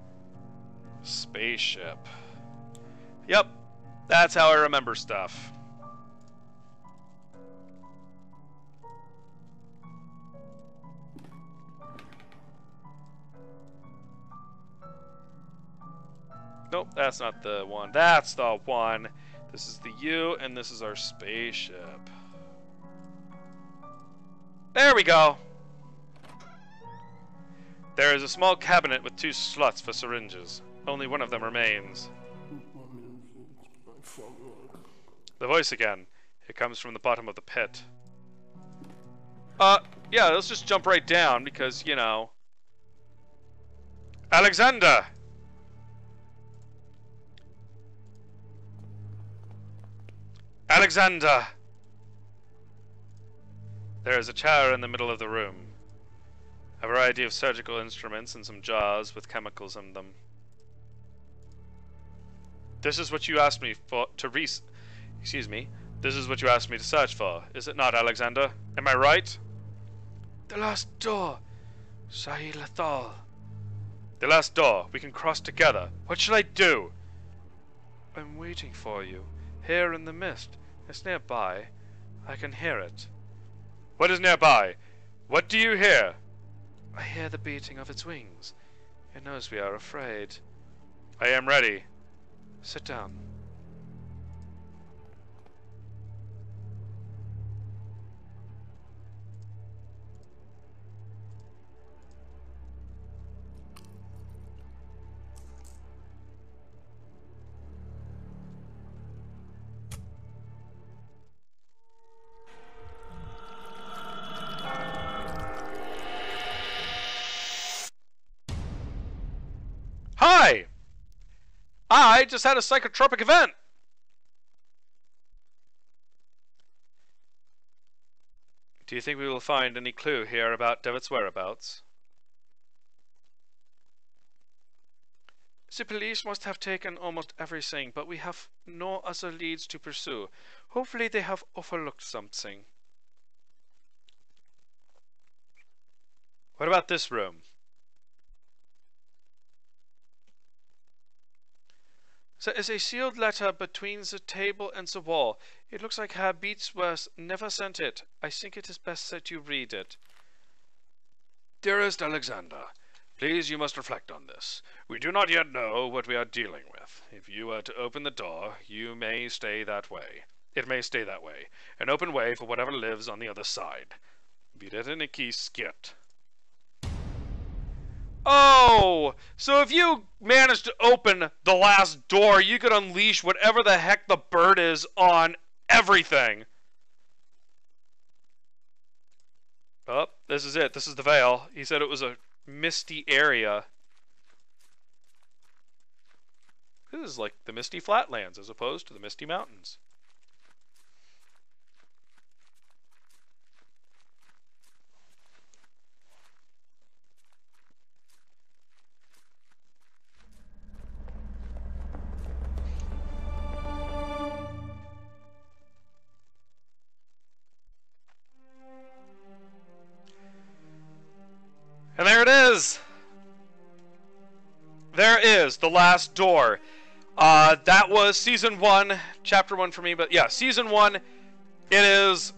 spaceship. Yep. That's how I remember stuff. Nope, that's not the one. That's the one. This is the U, and this is our spaceship. There we go. There is a small cabinet with 2 slots for syringes. Only one of them remains. The voice again. It comes from the bottom of the pit. Yeah, let's just jump right down because, you know. Alexander! Alexander! There is a chair in the middle of the room. A variety of surgical instruments and some jars with chemicals in them. This is what you asked me for Excuse me. This is what you asked me to search for, is it not, Alexander? Am I right? The last door. Sahil Athal. The last door. We can cross together. What should I do? I'm waiting for you. Here in the mist. It's nearby. I can hear it. What is nearby? What do you hear? I hear the beating of its wings. It knows we are afraid. I am ready. Sit down. Hi! I just had a psychotropic event! Do you think we will find any clue here about Devitt's whereabouts? The police must have taken almost everything, but we have no other leads to pursue. Hopefully they have overlooked something. What about this room? There is a sealed letter between the table and the wall. It looks like Herr Beatsworth never sent it. I think it is best that you read it. Dearest Alexander, please you must reflect on this. We do not yet know what we are dealing with. If you were to open the door, you may stay that way. It may stay that way. An open way for whatever lives on the other side. Viretniki skit. Oh, so if you manage to open the last door, you could unleash whatever the heck the bird is on everything. Oh, this is it. This is the veil. He said it was a misty area. This is like the misty flatlands as opposed to the misty mountains. And there it is! There is the last door. That was Season 1, Chapter 1 for me, but yeah, Season 1, it is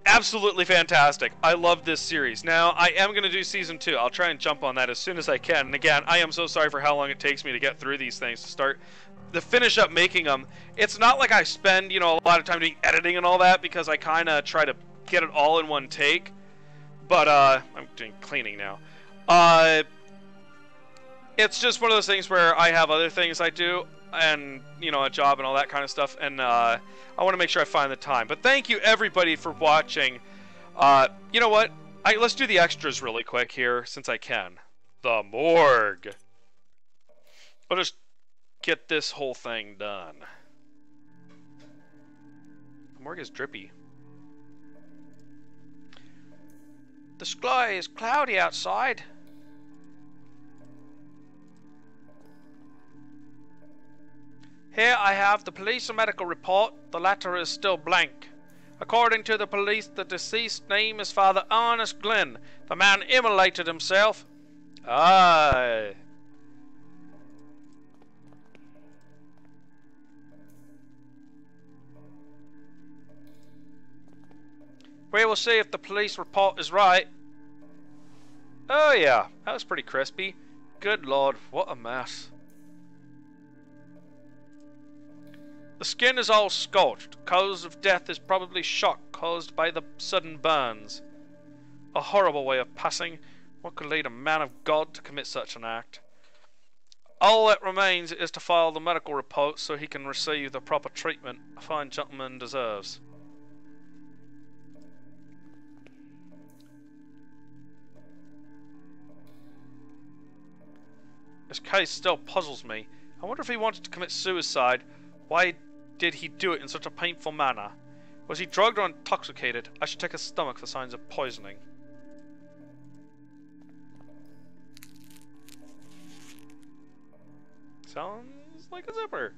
absolutely fantastic. I love this series. Now, I am going to do Season 2. I'll try and jump on that as soon as I can. And again, I am so sorry for how long it takes me to get through these things, to finish up making them. It's not like I spend, a lot of time doing editing and all that, because I kind of try to get it all in one take. But, I'm doing cleaning now. It's just one of those things where I have other things I do, and, a job and all that kind of stuff, and, I want to make sure I find the time. But thank you, everybody, for watching. You know what? Let's do the extras really quick here, since I can. The morgue. I'll just get this whole thing done. The morgue is drippy. The sky is cloudy outside. Here I have the police and medical report. The latter is still blank. According to the police, the deceased name is Father Ernest Glynn. The man immolated himself. Aye. We will see if the police report is right. Oh yeah, that was pretty crispy. Good lord, what a mess. The skin is all scorched. Cause of death is probably shock caused by the sudden burns. A horrible way of passing. What could lead a man of God to commit such an act? All that remains is to file the medical report so he can receive the proper treatment a fine gentleman deserves. This case still puzzles me. I wonder if he wanted to commit suicide. Why did he do it in such a painful manner? Was he drugged or intoxicated? I should check his stomach for signs of poisoning. Sounds like a zipper.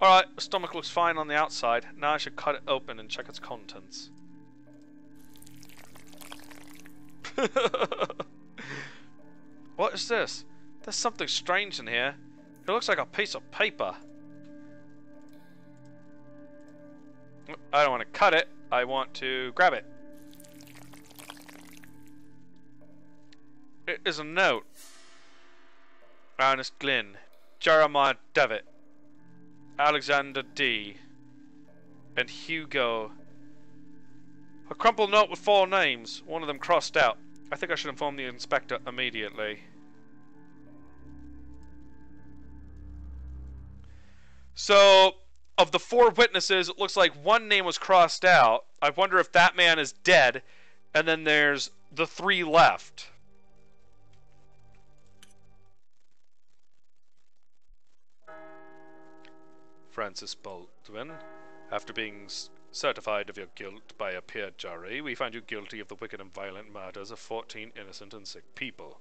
Alright, stomach looks fine on the outside. Now I should cut it open and check its contents. What is this? There's something strange in here. It looks like a piece of paper. I don't want to cut it. I want to grab it. It is a note. Ernest Glynn, Jeremiah Devitt, Alexander D, and Hugo. A crumpled note with 4 names, one of them crossed out. I think I should inform the inspector immediately. So, of the 4 witnesses, it looks like 1 name was crossed out. I wonder if that man is dead, and then there's the 3 left. Francis Baldwin, after being certified of your guilt by a peer jury, we find you guilty of the wicked and violent murders of 14 innocent and sick people.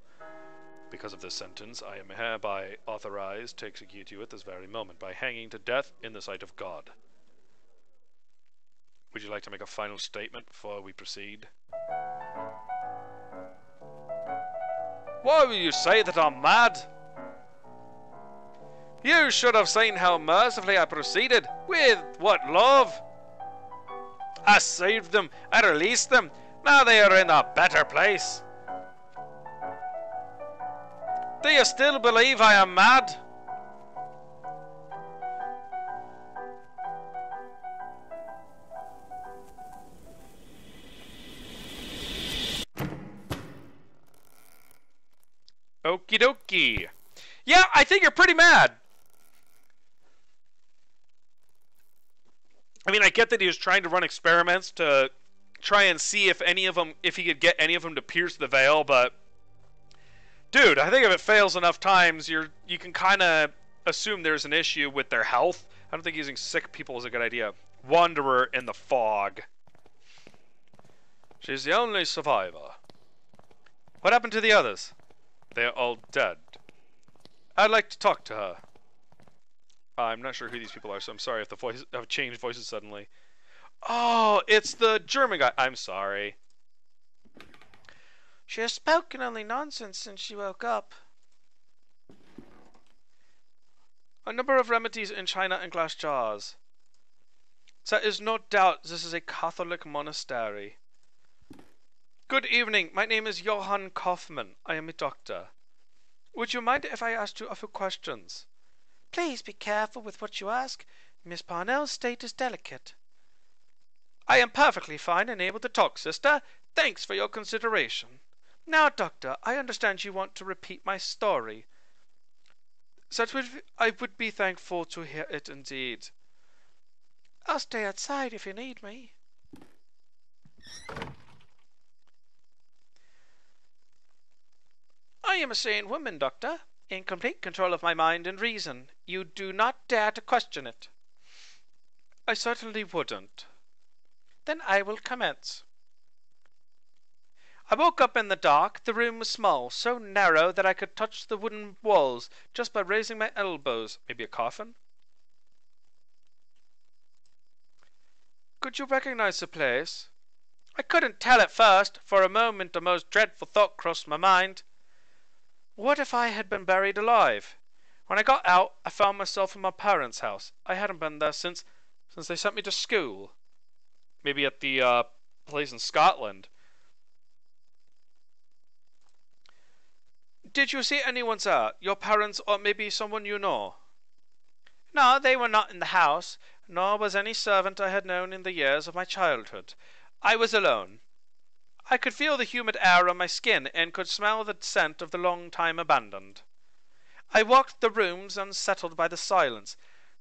Because of this sentence, I am hereby authorized to execute you at this very moment by hanging to death in the sight of God. Would you like to make a final statement before we proceed? Why will you say that I'm mad? You should have seen how mercifully I proceeded. With what love? I saved them. I released them. Now they are in a better place. Do you still believe I am mad? Okie dokie. Yeah, I think you're pretty mad. I mean, I get that he was trying to run experiments to try and see if he could get any of them to pierce the veil, but dude, I think if it fails enough times, you can kind of assume there's an issue with their health. I don't think using sick people is a good idea. Wanderer in the fog. She's the only survivor. What happened to the others? They're all dead. I'd like to talk to her. I'm not sure who these people are, so I'm sorry if the voice have changed voices suddenly. Oh, it's the German guy. I'm sorry. She has spoken only nonsense since she woke up. A number of remedies in china and glass jars. There is no doubt this is a Catholic monastery. Good evening. My name is Johann Kaufmann. I am a doctor. Would you mind if I asked you a few questions? Please be careful with what you ask. Miss Parnell's state is delicate. I am perfectly fine and able to talk, sister. Thanks for your consideration. Now, doctor, I understand you want to repeat my story. I would be thankful to hear it indeed. I'll stay outside if you need me. I am a sane woman, doctor, in complete control of my mind and reason. You do not dare to question it. I certainly wouldn't. Then I will commence. I woke up in the dark. The room was small, so narrow that I could touch the wooden walls just by raising my elbows. Maybe a coffin? Could you recognize the place? I couldn't tell at first. For a moment a most dreadful thought crossed my mind. What if I had been buried alive? When I got out, I found myself in my parents' house. I hadn't been there since they sent me to school. Maybe at the place in Scotland. Did you see anyone there? Your parents or maybe someone you know? No, they were not in the house, nor was any servant I had known in the years of my childhood. I was alone. I could feel the humid air on my skin and could smell the scent of the long time abandoned. I walked the rooms unsettled by the silence.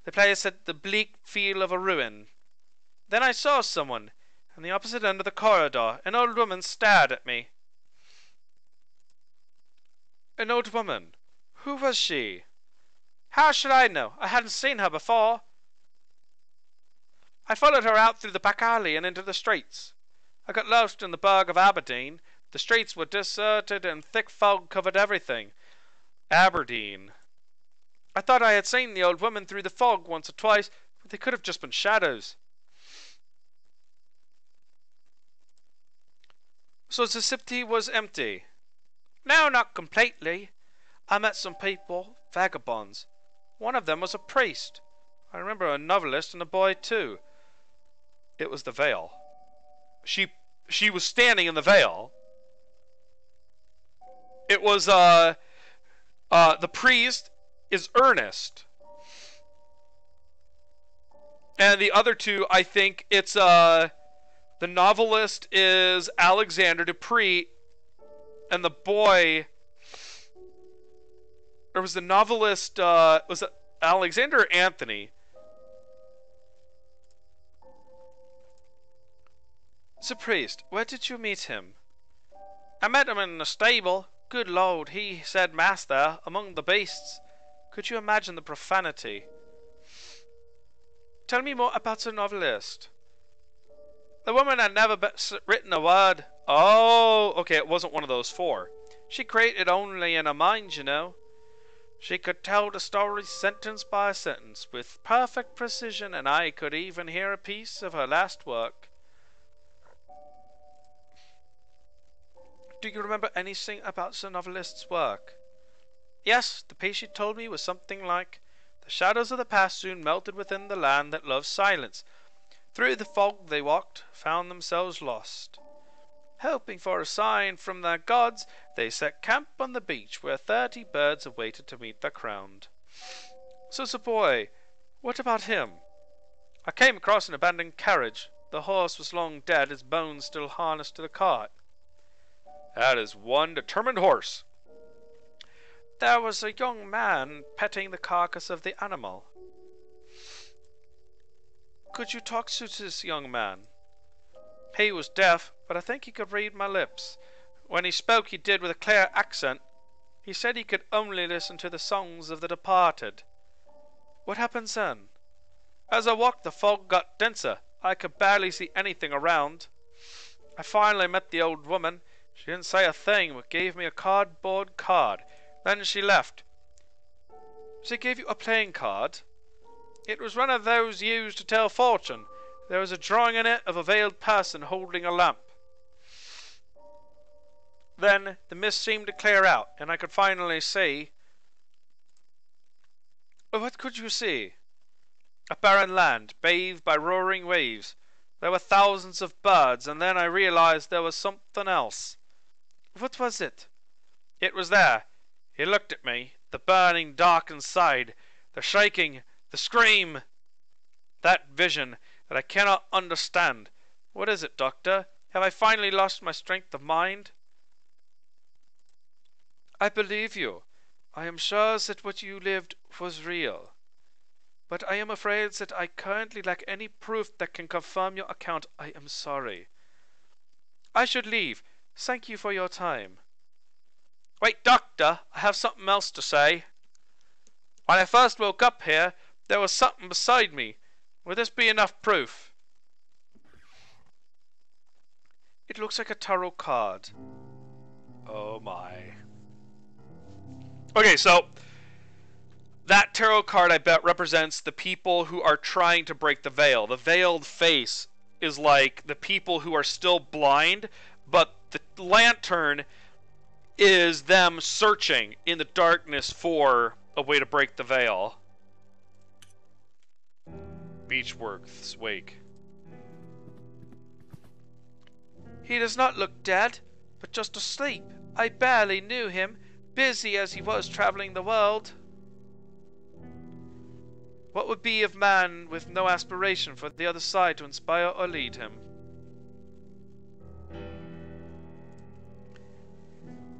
The place had the bleak feel of a ruin. Then I saw someone. In the opposite end of the corridor, an old woman stared at me. An old woman? Who was she? How should I know? I hadn't seen her before. I followed her out through the back alley and into the streets. I got lost in the burg of Aberdeen. The streets were deserted and thick fog covered everything. Aberdeen. I thought I had seen the old woman through the fog once or twice, but they could have just been shadows. So the city was empty. No, not completely. I met some people, vagabonds. One of them was a priest. I remember a novelist and a boy too. It was the veil. She was standing in the veil. It was the priest is Ernest. And the other two, I think it's the novelist is Alexander Dupree, and the boy, or was the novelist was it Alexander or Anthony? The priest, where did you meet him? I met him in the stable. Good Lord, he said mass there, among the beasts. Could you imagine the profanity? Tell me more about the novelist. The woman had never written a word. Oh, okay, it wasn't one of those four. She created only in her mind, you know. She could tell the story sentence by sentence with perfect precision, and I could even hear a piece of her last work. Do you remember anything about the novelist's work? Yes, the piece she told me was something like, the shadows of the past soon melted within the land that loves silence. Through the fog they walked, found themselves lost. Hoping for a sign from their gods, they set camp on the beach where 30 birds awaited to meet their crowned. So the boy, what about him? I came across an abandoned carriage. The horse was long dead, his bones still harnessed to the cart. That is one determined horse. There was a young man petting the carcass of the animal. Could you talk to this young man? He was deaf, but I think he could read my lips. When he spoke, he did with a clear accent. He said he could only listen to the songs of the departed. What happened then? As I walked, the fog got denser. I could barely see anything around. I finally met the old woman. She didn't say a thing, but gave me a cardboard card. Then she left. She gave you a playing card? It was one of those used to tell fortune. There was a drawing in it of a veiled person holding a lamp. Then the mist seemed to clear out, and I could finally see. What could you see? A barren land, bathed by roaring waves. There were thousands of birds, and then I realized there was something else. What was it? It was there. He looked at me, the burning dark inside, the shaking, the scream. That vision that I cannot understand. What is it, Doctor? Have I finally lost my strength of mind? I believe you. I am sure that what you lived was real. But I am afraid that I currently lack any proof that can confirm your account. I am sorry. I should leave. Thank you for your time. Wait, Doctor, I have something else to say. When I first woke up here, there was something beside me. Will this be enough proof? It looks like a tarot card. Oh my. Okay, so that tarot card, I bet, represents the people who are trying to break the veil. The veiled face is like the people who are still blind, but the lantern is them searching in the darkness for a way to break the veil. Beechworth's wake. He does not look dead, but just asleep. I barely knew him, busy as he was traveling the world. What would be of man with no aspiration for the other side to inspire or lead him?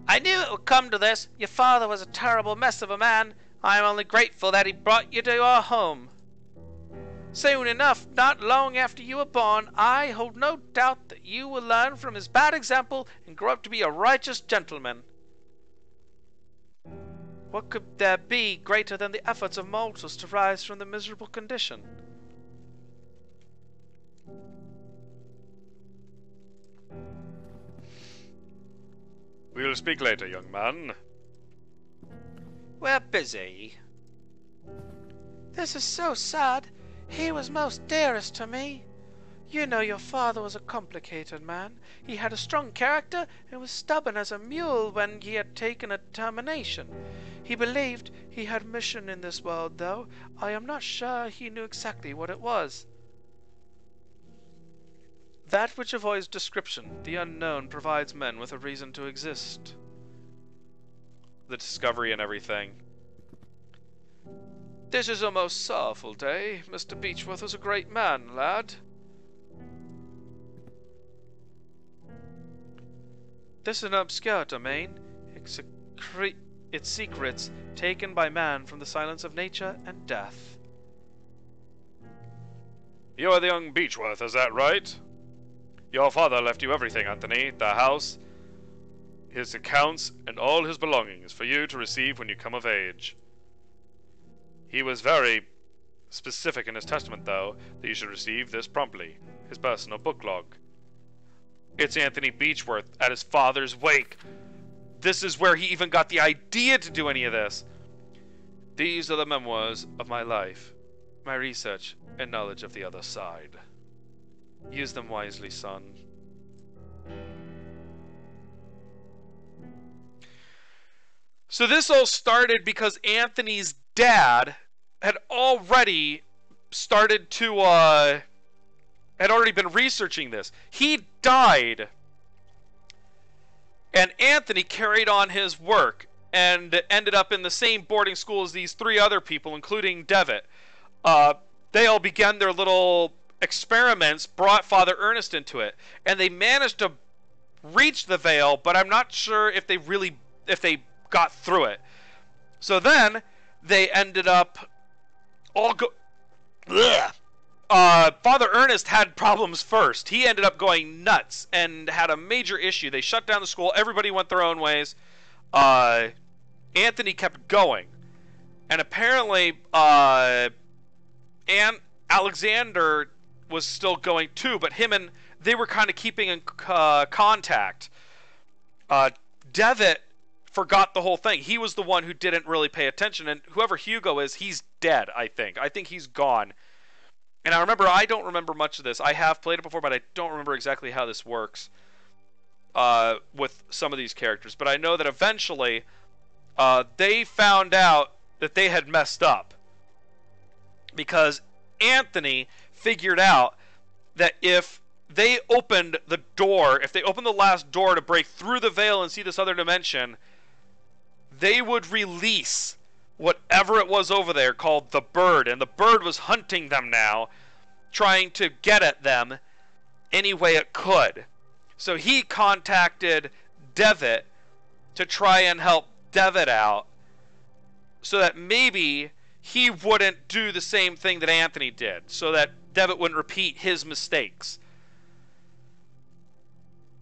I knew it would come to this. Your father was a terrible mess of a man. I am only grateful that he brought you to our home. Soon enough, not long after you were born, I hold no doubt that you will learn from his bad example and grow up to be a righteous gentleman. What could there be greater than the efforts of mortals to rise from the miserable condition? We'll speak later, young man. We're busy. This is so sad. He was most dearest to me. You know your father was a complicated man. He had a strong character and was stubborn as a mule when he had taken a determination. He believed he had mission in this world, though I am not sure he knew exactly what it was. That which avoids description, the unknown, provides men with a reason to exist. The discovery and everything. This is a most sorrowful day. Mr. Beechworth was a great man, lad. This is an obscure domain, its secrets taken by man from the silence of nature and death. You are the young Beechworth, is that right? Your father left you everything, Anthony. The house, his accounts, and all his belongings for you to receive when you come of age. He was very specific in his testament, though, that you should receive this promptly, his personal book log. It's Anthony Beechworth at his father's wake. This is where he even got the idea to do any of this. These are the memoirs of my life, my research and knowledge of the other side. Use them wisely, son. So this all started because Anthony's dad had already started to, had already been researching this. He died, and Anthony carried on his work and ended up in the same boarding school as these three other people, including Devitt. They all began their little experiments, brought Father Ernest into it, and they managed to reach the veil, but I'm not sure if they got through it. So then they ended up all Father Ernest had problems first. He ended up going nuts and had a major issue. They shut down the school. Everybody went their own ways. Anthony kept going. And apparently, Alexander was still going too, but they were kind of keeping in contact. Devitt forgot the whole thing. He was the one who didn't really pay attention, and whoever Hugo is, he's dead, I think. I think he's gone. And I don't remember much of this. I have played it before, but I don't remember exactly how this works with some of these characters. But I know that eventually they found out that they had messed up, because Anthony figured out that if they opened the door, if they opened the last door to break through the veil and see this other dimension, they would release whatever it was over there called the bird, and the bird was hunting them now, trying to get at them any way it could. So he contacted Devitt to try and help Devitt out, so that maybe he wouldn't do the same thing that Anthony did, so that Devitt wouldn't repeat his mistakes.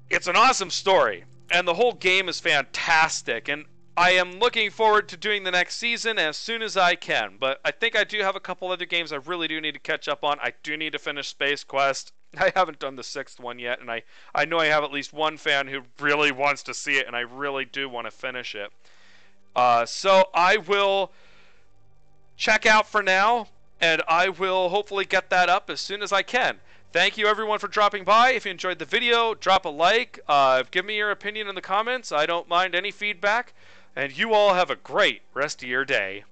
It's an awesome story, and the whole game is fantastic, and I am looking forward to doing the next season as soon as I can. But I think I do have a couple other games I really do need to catch up on. I do need to finish Space Quest. I haven't done the 6th one yet, and I know I have at least one fan who really wants to see it, and I really do want to finish it. So I will check out for now, and I will hopefully get that up as soon as I can. Thank you everyone for dropping by. If you enjoyed the video, drop a like. Give me your opinion in the comments. I don't mind any feedback. And you all have a great rest of your day.